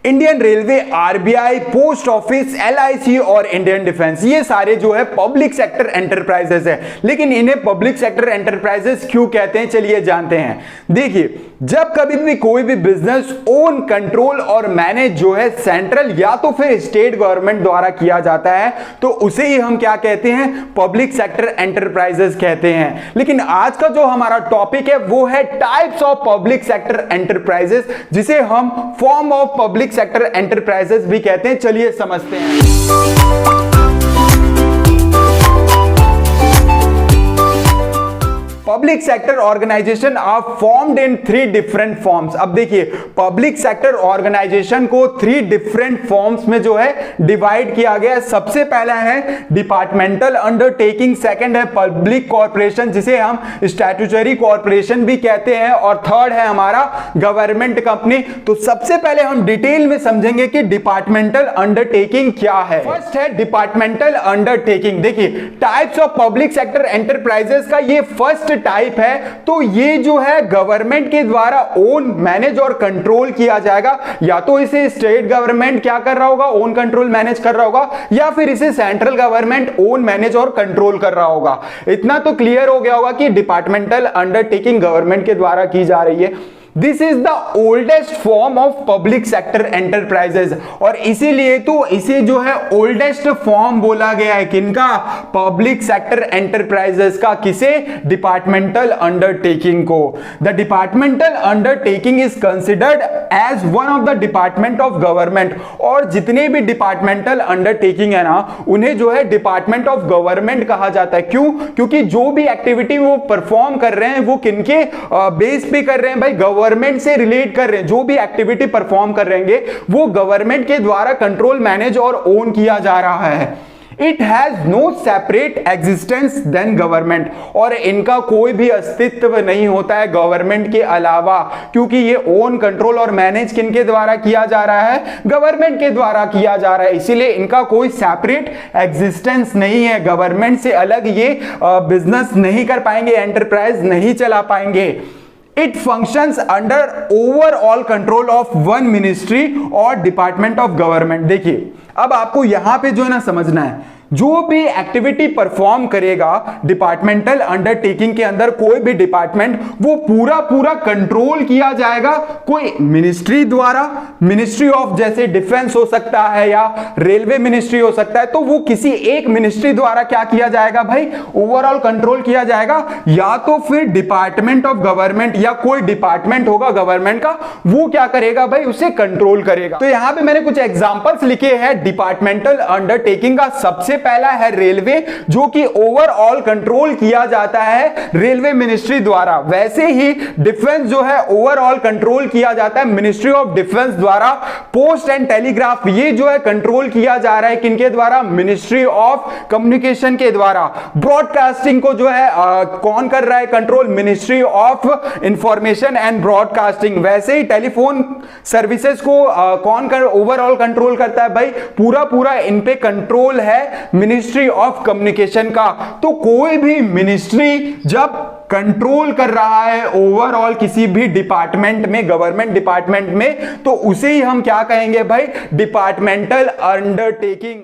Indian railway, RBI, post office, LIC और Indian defence, ये सारे जो है पब्लिक सेक्टर एंटरप्राइजेस है। लेकिन इन्हें पब्लिक सेक्टर एंटरप्राइजेस क्यों कहते हैं, चलिए जानते हैं। देखिए, जब कभी भी कोई भी बिजनेस ओन, कंट्रोल और मैनेज जो है सेंट्रल या तो फिर स्टेट गवर्नमेंट द्वारा किया जाता है तो उसे ही हम क्या कहते हैं, पब्लिक सेक्टर एंटरप्राइजेस कहते हैं। लेकिन आज का जो हमारा टॉपिक है वो है types of public sector enterprises, जिसे हम form of public sector enterprises भी कहते हैं। चलिए समझते हैं। Public sector organisation are formed in 3 different forms. अब देखिए, पब्लिक सेक्टर ऑर्गेनाइजेशन को 3 डिफरेंट फॉर्म्स में जो है डिवाइड किया गया है। सबसे पहला है डिपार्टमेंटल अंडरटेकिंग, सेकंड है पब्लिक कॉर्पोरेशन जिसे हम स्टैट्यूटरी कॉर्पोरेशन भी कहते हैं, और थर्ड है हमारा गवर्नमेंट कंपनी। तो सबसे पहले हम डिटेल में समझेंगे कि डिपार्टमेंटल अंडरटेकिंग क्या है। फर्स्ट है डिपार्टमेंटल अंडरटेकिंग। देखिए, types of public sector enterprises का ये फर्स्ट टाइप है। तो ये जो है गवर्नमेंट के द्वारा ओन, मैनेज और कंट्रोल किया जाएगा। या तो इसे स्टेट गवर्नमेंट क्या कर रहा होगा, ओन, कंट्रोल, मैनेज कर रहा होगा, या फिर इसे सेंट्रल गवर्नमेंट ओन, मैनेज और कंट्रोल कर रहा होगा। इतना तो क्लियर हो गया होगा कि डिपार्टमेंटल अंडरटेकिंग गवर्नमेंट के द्वारा की जा रही है। This is the oldest form of public sector enterprises, और इसीलिए तो इसे जो है ओल्डेस्ट फॉर्म बोला गया है। किनका? पब्लिक सेक्टर एंटरप्राइजेस का। किसे? डिपार्टमेंटल अंडरटेकिंग को। The departmental undertaking is considered as one of the department of government. और जितने भी डिपार्टमेंटल अंडरटेकिंग है ना, उन्हें जो है डिपार्टमेंट ऑफ गवर्नमेंट कहा जाता है। क्यों? क्योंकि जो भी एक्टिविटी वो परफॉर्म कर रहे हैं वो किनके बेस पे कर रहे हैं भाई? गवर्नमेंट से रिलेट कर रहे हैं। जो भी एक्टिविटी परफॉर्म कर रहे हैं वो गवर्नमेंट के द्वारा कंट्रोल, मैनेज और ओन किया जा रहा है। It has no separate existence then government, और इनका कोई भी अस्तित्व नहीं होता है गवर्नमेंट के अलावा, क्योंकि ये ओन, कंट्रोल और मैनेज किनके द्वारा किया जा रहा है? गवर्नमेंट के द्वारा किया जा रहा है। इसीलिए इनका कोई सेपरेट एग्जिस्टेंस नहीं है। गवर्नमेंट से अलग ये बिजनेस नहीं कर पाएंगे, एंटरप्राइज नहीं चला पाएंगे। It functions under overall control of one ministry or department of government। देखिए, अब आपको यहां पे जो है ना समझना है, जो भी एक्टिविटी परफॉर्म करेगा डिपार्टमेंटल अंडरटेकिंग के अंदर कोई भी डिपार्टमेंट, वो पूरा कंट्रोल किया जाएगा कोई मिनिस्ट्री द्वारा। मिनिस्ट्री ऑफ जैसे डिफेंस हो सकता है या रेलवे मिनिस्ट्री हो सकता है, तो वो किसी एक मिनिस्ट्री द्वारा क्या किया जाएगा भाई? ओवरऑल कंट्रोल किया जाएगा। या तो फिर डिपार्टमेंट ऑफ गवर्नमेंट या कोई डिपार्टमेंट होगा गवर्नमेंट का, वो क्या करेगा भाई? उसे कंट्रोल करेगा। तो यहां पे मैंने कुछ एग्जांपल्स लिखे हैं डिपार्टमेंटल अंडरटेकिंग का। सबसे पहला है रेलवे, जो कि ओवरऑल कंट्रोल किया जाता है रेलवे मिनिस्ट्री द्वारा। वैसे ही डिफेंस जो है ओवरऑल कंट्रोल किया जाता है मिनिस्ट्री ऑफ डिफेंस द्वारा। पोस्ट एंड टेलीग्राफ, ये जो है कंट्रोल किया जा रहा है किनके द्वारा? मिनिस्ट्री ऑफ कम्युनिकेशन के द्वारा। ब्रॉडकास्टिंग को जो है कौन कर रहा है control? Ministry of information and broadcasting. वैसे ही टेलीफोन सर्विसेज को कौन कर ओवरऑल कंट्रोल करता है भाई? पूरा इन पे कंट्रोल है मिनिस्ट्री ऑफ कम्युनिकेशन का। तो कोई भी मिनिस्ट्री जब कंट्रोल कर रहा है ओवरऑल किसी भी डिपार्टमेंट में, गवर्नमेंट डिपार्टमेंट में, तो उसे ही हम क्या कहेंगे भाई? Departmental undertaking.